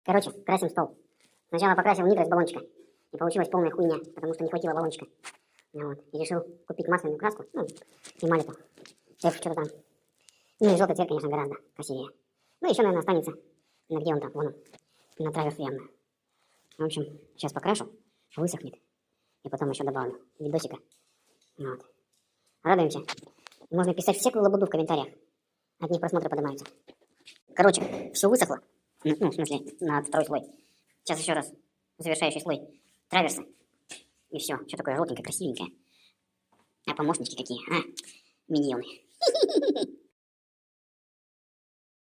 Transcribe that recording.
Короче, красим стол. Сначала покрасил нитро из баллончика. И получилась полная хуйня, потому что не хватило баллончика. Вот. И решил купить масляную краску, ну, эмаль-эту. Что-то там. Ну и желтый цвет, конечно, гораздо красивее. Ну, еще, наверное, останется. На где он там? Вон он. На траверс явно. В общем, сейчас покрашу, высохнет. И потом еще добавлю видосика. Вот. Радуемся. Можно писать всякую лабуду в комментариях. От них просмотры поднимаются. Короче, все высохло. Ну, в смысле, на второй слой. Сейчас еще раз завершающий слой траверса. И все. Что такое желтенькое, красивенькое. А помощнички какие, а? Миньоны.